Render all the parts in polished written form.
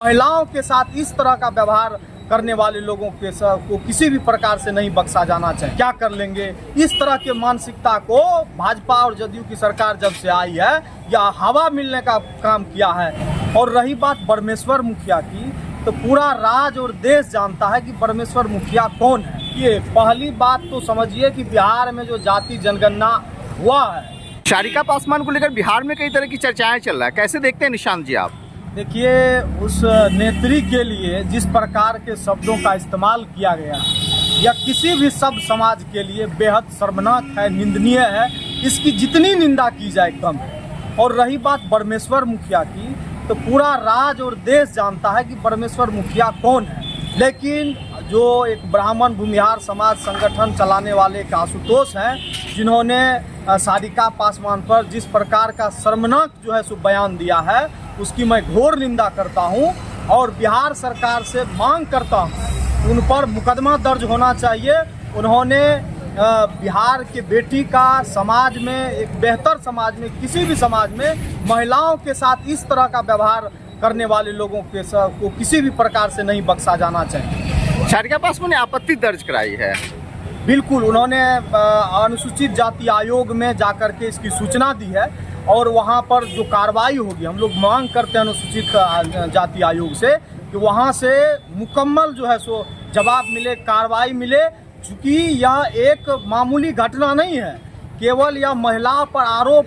महिलाओं के साथ इस तरह का व्यवहार करने वाले लोगों के को किसी भी प्रकार से नहीं बख्शा जाना चाहिए। क्या कर लेंगे, इस तरह के मानसिकता को भाजपा और जदयू की सरकार जब से आई है या हवा मिलने का काम किया है। और रही बात परमेश्वर मुखिया की, तो पूरा राज्य और देश जानता है कि परमेश्वर मुखिया कौन है। ये पहली बात तो समझिए कि बिहार में जो जाति जनगणना हुआ है, सारिका पासवान को लेकर बिहार में कई तरह की चर्चाएं चल रहा है, कैसे देखते हैं निशांत जी आप? देखिए, उस नेत्री के लिए जिस प्रकार के शब्दों का इस्तेमाल किया गया या किसी भी सब समाज के लिए बेहद शर्मनाक है, निंदनीय है। इसकी जितनी निंदा की जाए कम है। और रही बात परमेश्वर मुखिया की, तो पूरा राज्य और देश जानता है कि परमेश्वर मुखिया कौन है। लेकिन जो एक ब्राह्मण भूमिहार समाज संगठन चलाने वाले एक आशुतोष हैं, जिन्होंने सारिका पासवान पर जिस प्रकार का शर्मनाक जो है सो बयान दिया है, उसकी मैं घोर निंदा करता हूं। और बिहार सरकार से मांग करता हूं, उन पर मुकदमा दर्ज होना चाहिए। उन्होंने बिहार के बेटी का समाज में, एक बेहतर समाज में, किसी भी समाज में महिलाओं के साथ इस तरह का व्यवहार करने वाले लोगों के को किसी भी प्रकार से नहीं बख्शा जाना चाहिए। सारिका पासवान ने आपत्ति दर्ज कराई है। बिल्कुल, उन्होंने अनुसूचित जाति आयोग में जाकर के इसकी सूचना दी है और वहाँ पर जो कार्रवाई होगी, हम लोग मांग करते हैं अनुसूचित जाति आयोग से कि वहाँ से मुकम्मल जो है सो जवाब मिले, कार्रवाई मिले। चूँकि यह एक मामूली घटना नहीं है, केवल यह महिला पर आरोप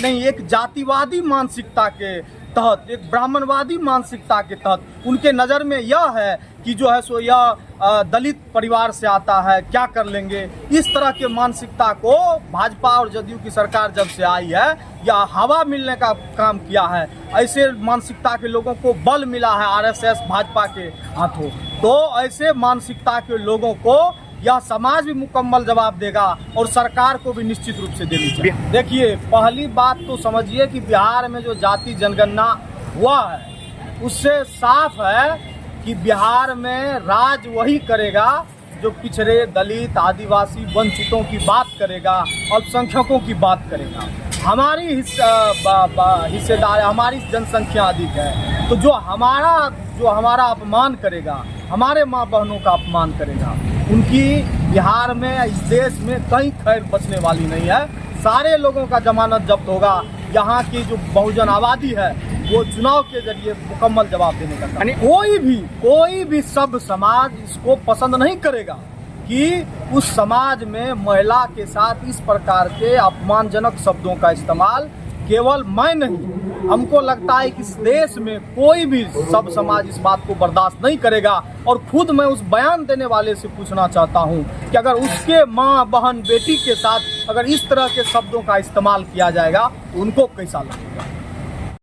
नहीं, एक जातिवादी मानसिकता के तहत, एक ब्राह्मणवादी मानसिकता के तहत उनके नज़र में यह है कि जो है सो यह दलित परिवार से आता है, क्या कर लेंगे। इस तरह के मानसिकता को भाजपा और जदयू की सरकार जब से आई है या हवा मिलने का काम किया है, ऐसे मानसिकता के लोगों को बल मिला है आरएसएस भाजपा के हाथों। तो ऐसे मानसिकता के लोगों को यह समाज भी मुकम्मल जवाब देगा और सरकार को भी निश्चित रूप से देनी चाहिए। देखिए, पहली बात तो समझिए कि बिहार में जो जाति जनगणना हुआ है, उससे साफ है कि बिहार में राज वही करेगा जो पिछड़े, दलित, आदिवासी, वंचितों की बात करेगा, अल्पसंख्यकों की बात करेगा। हमारी हिस्सेदार, हमारी जनसंख्या अधिक है, तो जो हमारा अपमान करेगा, हमारे माँ बहनों का अपमान करेगा, उनकी बिहार में, इस देश में कहीं खैर बचने वाली नहीं है। सारे लोगों का जमानत जब्त होगा। यहाँ की जो बहुजन आबादी है वो चुनाव के जरिए मुकम्मल जवाब देने का काम। कोई भी सब समाज इसको पसंद नहीं करेगा कि उस समाज में महिला के साथ इस प्रकार के अपमानजनक शब्दों का इस्तेमाल, केवल मैं नहीं, हमको लगता है कि इस देश में कोई भी सब समाज इस बात को बर्दाश्त नहीं करेगा। और खुद मैं उस बयान देने वाले से पूछना चाहता हूं कि अगर उसके माँ, बहन, बेटी के साथ अगर इस तरह के शब्दों का इस्तेमाल किया जाएगा, उनको कैसा लगेगा।